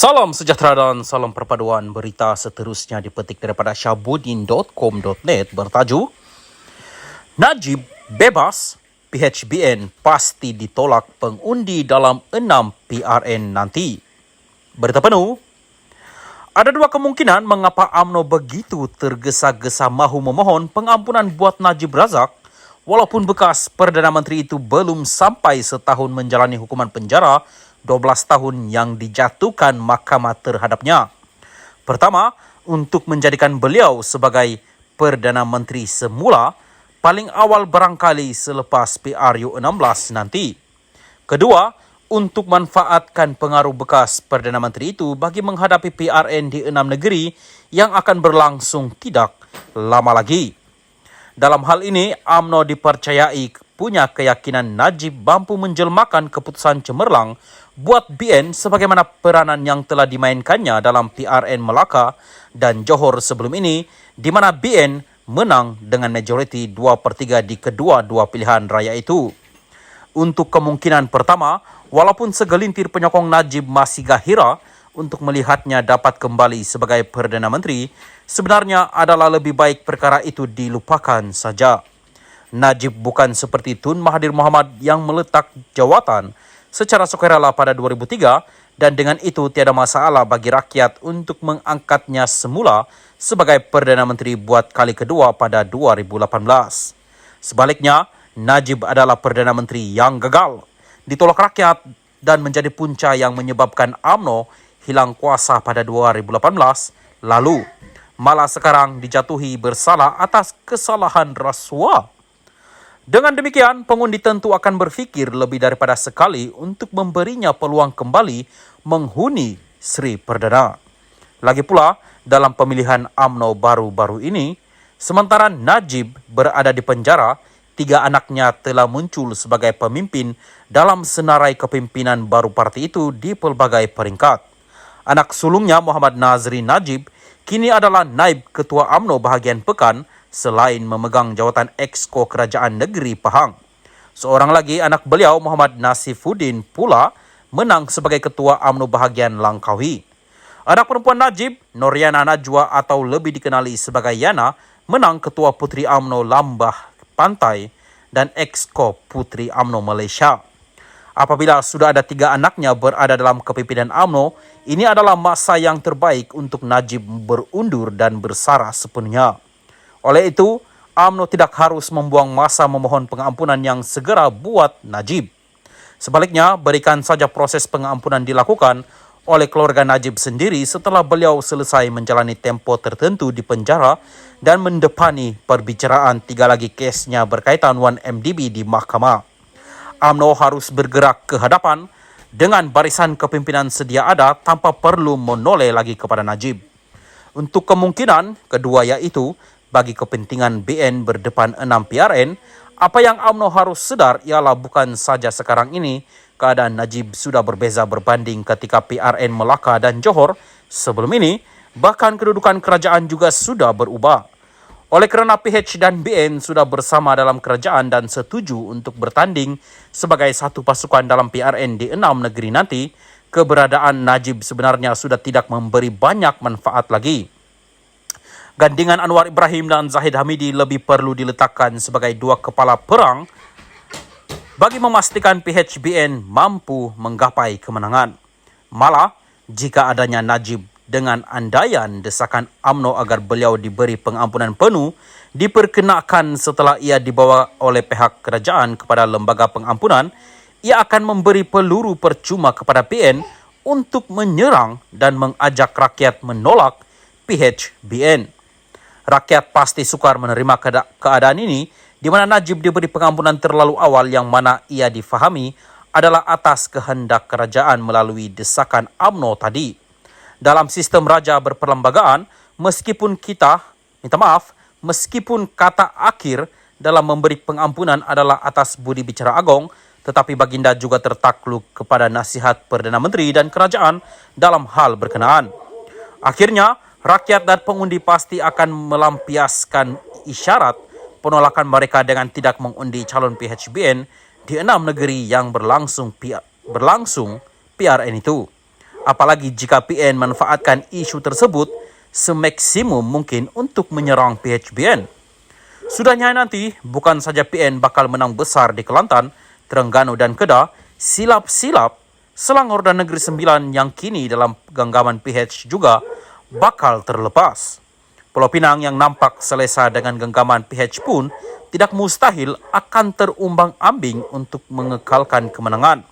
Salam sejahtera dan salam perpaduan. Berita seterusnya dipetik daripada syabudin.com.net bertajuk Najib bebas, PHBN pasti ditolak pengundi dalam 6 PRN nanti. Berita penuh. Ada dua kemungkinan mengapa UMNO begitu tergesa-gesa mahu memohon pengampunan buat Najib Razak walaupun bekas Perdana Menteri itu belum sampai setahun menjalani hukuman penjara 12 tahun yang dijatuhkan mahkamah terhadapnya. Pertama, untuk menjadikan beliau sebagai Perdana Menteri semula paling awal barangkali selepas PRU 16 nanti. Kedua, untuk manfaatkan pengaruh bekas Perdana Menteri itu bagi menghadapi PRN di 6 negeri yang akan berlangsung tidak lama lagi. Dalam hal ini, UMNO dipercayai punya keyakinan Najib mampu menjelmakan keputusan cemerlang buat BN sebagaimana peranan yang telah dimainkannya dalam PRN Melaka dan Johor sebelum ini, di mana BN menang dengan majoriti 2/3 di kedua-dua pilihan raya itu. Untuk kemungkinan pertama, walaupun segelintir penyokong Najib masih gahira untuk melihatnya dapat kembali sebagai Perdana Menteri, sebenarnya adalah lebih baik perkara itu dilupakan saja. Najib bukan seperti Tun Mahathir Mohamad yang meletak jawatan secara sukarela pada 2003 dan dengan itu tiada masalah bagi rakyat untuk mengangkatnya semula sebagai Perdana Menteri buat kali kedua pada 2018. Sebaliknya, Najib adalah Perdana Menteri yang gagal, ditolak rakyat dan menjadi punca yang menyebabkan UMNO hilang kuasa pada 2018 lalu. Malah sekarang dijatuhi bersalah atas kesalahan rasuah. Dengan demikian, pengundi tentu akan berfikir lebih daripada sekali untuk memberinya peluang kembali menghuni Sri Perdana. Lagi pula, dalam pemilihan UMNO baru-baru ini, sementara Najib berada di penjara, 3 anaknya telah muncul sebagai pemimpin dalam senarai kepimpinan baru parti itu di pelbagai peringkat. Anak sulungnya Muhammad Nazri Najib kini adalah naib ketua UMNO bahagian Pekan selain memegang jawatan Exco Kerajaan Negeri Pahang. Seorang lagi anak beliau Muhammad Nasifuddin pula menang sebagai ketua UMNO bahagian Langkawi. Anak perempuan Najib, Noriana Najwa atau lebih dikenali sebagai Yana, menang ketua Puteri UMNO Lambah Pantai dan Exco Puteri UMNO Malaysia. Apabila sudah ada 3 anaknya berada dalam kepimpinan UMNO, ini adalah masa yang terbaik untuk Najib berundur dan bersarah sepenuhnya. Oleh itu, UMNO tidak harus membuang masa memohon pengampunan yang segera buat Najib. Sebaliknya, berikan saja proses pengampunan dilakukan oleh keluarga Najib sendiri setelah beliau selesai menjalani tempo tertentu di penjara dan mendepani perbicaraan 3 lagi kesnya berkaitan 1MDB di mahkamah. UMNO harus bergerak ke hadapan dengan barisan kepimpinan sedia ada tanpa perlu menoleh lagi kepada Najib. Untuk kemungkinan kedua yaitu bagi kepentingan BN berdepan 6 PRN, apa yang UMNO harus sedar ialah bukan saja sekarang ini keadaan Najib sudah berbeza berbanding ketika PRN Melaka dan Johor sebelum ini, bahkan kedudukan kerajaan juga sudah berubah. Oleh kerana PH dan BN sudah bersama dalam kerajaan dan setuju untuk bertanding sebagai satu pasukan dalam PRN di 6 negeri nanti, keberadaan Najib sebenarnya sudah tidak memberi banyak manfaat lagi. Gandingan Anwar Ibrahim dan Zahid Hamidi lebih perlu diletakkan sebagai 2 kepala perang bagi memastikan PHBN mampu menggapai kemenangan. Malah, jika adanya Najib dengan andaian desakan UMNO agar beliau diberi pengampunan penuh diperkenakan setelah ia dibawa oleh pihak kerajaan kepada lembaga pengampunan, ia akan memberi peluru percuma kepada PN untuk menyerang dan mengajak rakyat menolak PHBN. Rakyat pasti sukar menerima keadaan ini di mana Najib diberi pengampunan terlalu awal yang mana ia difahami adalah atas kehendak kerajaan melalui desakan UMNO tadi. Dalam sistem raja berperlembagaan, meskipun kata akhir dalam memberi pengampunan adalah atas budi bicara agong, tetapi baginda juga tertakluk kepada nasihat Perdana Menteri dan kerajaan dalam hal berkenaan. Akhirnya, rakyat dan pengundi pasti akan melampiaskan isyarat penolakan mereka dengan tidak mengundi calon PHBN di 6 negeri yang berlangsung PRN itu. apalagi jika PN manfaatkan isu tersebut semaksimum mungkin untuk menyerang PHBN. Sudahnya nanti, bukan saja PN bakal menang besar di Kelantan, Terengganu dan Kedah, silap-silap Selangor dan Negeri Sembilan yang kini dalam genggaman PH juga bakal terlepas. Pulau Pinang yang nampak selesa dengan genggaman PH pun tidak mustahil akan terumbang-ambing untuk mengekalkan kemenangan.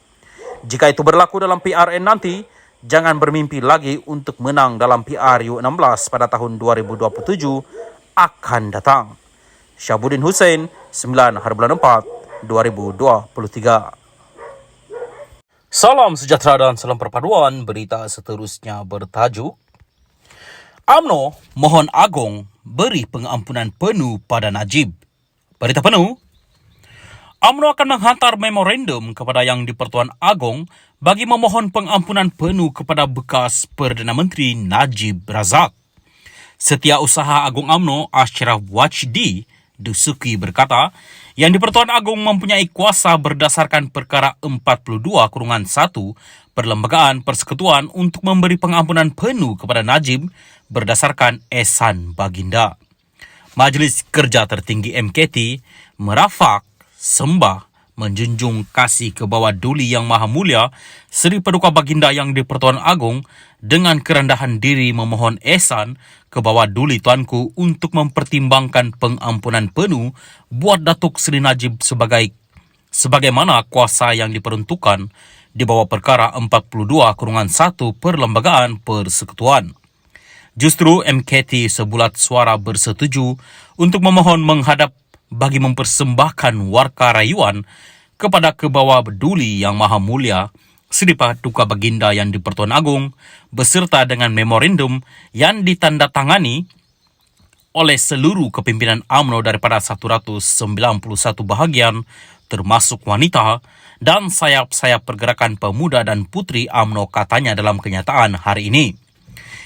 Jika itu berlaku dalam PRN nanti, jangan bermimpi lagi untuk menang dalam PRU16 pada tahun 2027 akan datang. Syabuddin Hussein, 9/4, 2023. Salam sejahtera dan salam perpaduan. Berita seterusnya bertajuk UMNO mohon Agong beri pengampunan penuh pada Najib. Berita penuh, UMNO akan menghantar memorandum kepada Yang di-Pertuan Agong bagi memohon pengampunan penuh kepada bekas Perdana Menteri Najib Razak. Setiausaha Agung UMNO Ashraf Wajdi Dusuki berkata, Yang di-Pertuan Agong mempunyai kuasa berdasarkan perkara 42/1 Perlembagaan Persekutuan untuk memberi pengampunan penuh kepada Najib berdasarkan Ehsan Baginda. Majlis Kerja Tertinggi MKT merafak, sembah, menjunjung kasih ke bawah Duli Yang Maha Mulia Seri Paduka Baginda Yang di-Pertuan Agong dengan kerendahan diri memohon ehsan ke bawah Duli Tuanku untuk mempertimbangkan pengampunan penuh buat Datuk Seri Najib sebagaimana kuasa yang diperuntukkan di bawah perkara 42/1 Perlembagaan Persekutuan. Justru MKT sebulat suara bersetuju untuk memohon menghadap bagi mempersembahkan warka rayuan kepada Kebawah Duli Yang Maha Mulia Seri Paduka Baginda Yang di-Pertuan Agong beserta dengan memorandum yang ditandatangani oleh seluruh kepimpinan UMNO daripada 191 bahagian termasuk wanita dan sayap-sayap pergerakan pemuda dan putri UMNO, katanya dalam kenyataan hari ini.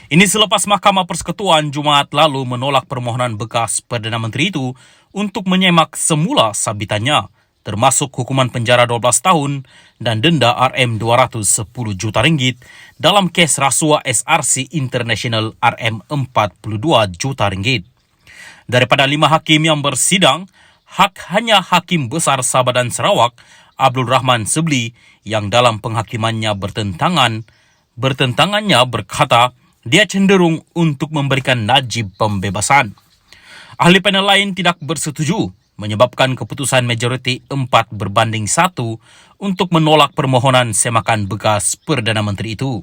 Ini selepas Mahkamah Persekutuan Jumaat lalu menolak permohonan bekas Perdana Menteri itu untuk menyemak semula sabitannya, termasuk hukuman penjara 12 tahun dan denda RM210 juta ringgit dalam kes rasuah SRC International RM42 juta ringgit. Daripada 5 hakim yang bersidang, hanya Hakim Besar Sabah dan Sarawak, Abdul Rahman Sebli, yang dalam penghakimannya bertentangannya berkata, dia cenderung untuk memberikan Najib pembebasan. Ahli panel lain tidak bersetuju, menyebabkan keputusan majoriti 4-1 untuk menolak permohonan semakan bekas Perdana Menteri itu.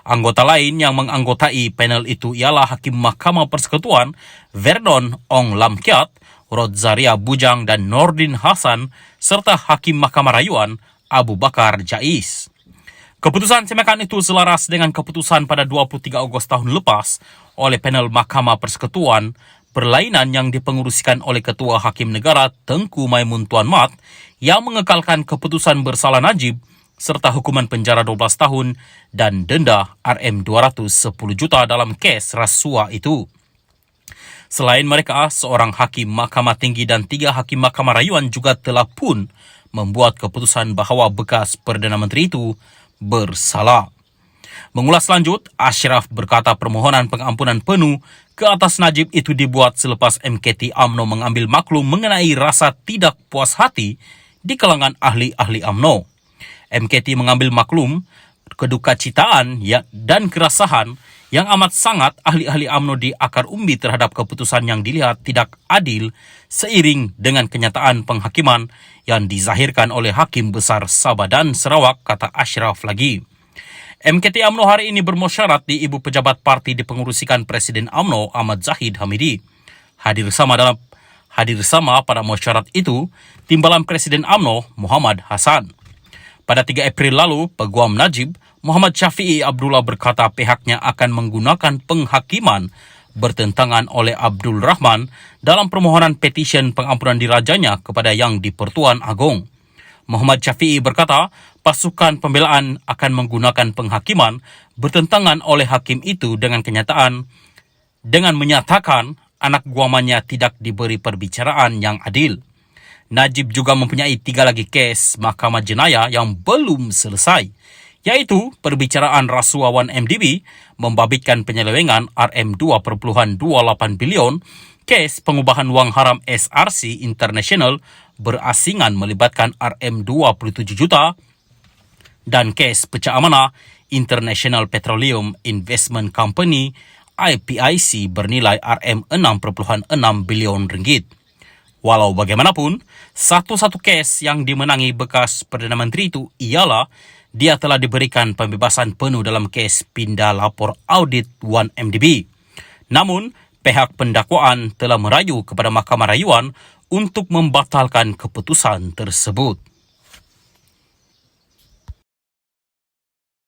Anggota lain yang menganggotai panel itu ialah Hakim Mahkamah Persekutuan Vernon Ong Lam Kiat, Rodzaria Bujang dan Nordin Hasan serta Hakim Mahkamah Rayuan Abu Bakar Jais. Keputusan semakan itu selaras dengan keputusan pada 23 Ogos tahun lepas oleh panel Mahkamah Persekutuan berlainan yang dipengerusikan oleh Ketua Hakim Negara Tengku Maimun Tuan Mat yang mengekalkan keputusan bersalah Najib serta hukuman penjara 12 tahun dan denda RM210 juta dalam kes rasuah itu. Selain mereka, seorang Hakim Mahkamah Tinggi dan 3 Hakim Mahkamah Rayuan juga telah pun membuat keputusan bahawa bekas Perdana Menteri itu bersalah. Mengulas lanjut, Ashraf berkata permohonan pengampunan penuh ke atas Najib itu dibuat selepas MKT UMNO mengambil maklum mengenai rasa tidak puas hati di kalangan ahli-ahli UMNO. MKT mengambil maklum kedukacitaan dan kerasahan yang amat sangat ahli-ahli UMNO di akar umbi terhadap keputusan yang dilihat tidak adil seiring dengan kenyataan penghakiman yang dizahirkan oleh Hakim Besar Sabah dan Sarawak, kata Ashraf lagi. MKT UMNO hari ini bermusyarat di Ibu Pejabat Parti dipengerusikan Presiden UMNO Ahmad Zahid Hamidi. Hadir sama pada musyarat itu Timbalan Presiden UMNO Muhammad Hassan. Pada 3 April lalu, Peguam Najib Muhammad Syafi'i Abdullah berkata pihaknya akan menggunakan penghakiman bertentangan oleh Abdul Rahman dalam permohonan petisyen pengampunan dirajanya kepada Yang di-Pertuan Agong. Muhammad Syafi'i berkata pasukan pembelaan akan menggunakan penghakiman bertentangan oleh hakim itu dengan menyatakan anak guamannya tidak diberi perbicaraan yang adil. Najib juga mempunyai 3 lagi kes mahkamah jenayah yang belum selesai, yaitu perbicaraan rasuah 1MDB membabitkan penyelewengan RM2.28 bilion, kes pengubahan wang haram SRC International berasingan melibatkan RM27 juta, dan kes pecah amanah International Petroleum Investment Company IPIC bernilai RM6.6 bilion ringgit. Walau bagaimanapun, satu-satu kes yang dimenangi bekas Perdana Menteri itu ialah dia telah diberikan pembebasan penuh dalam kes pindah lapor audit 1MDB. Namun, pihak pendakwaan telah merayu kepada Mahkamah Rayuan untuk membatalkan keputusan tersebut.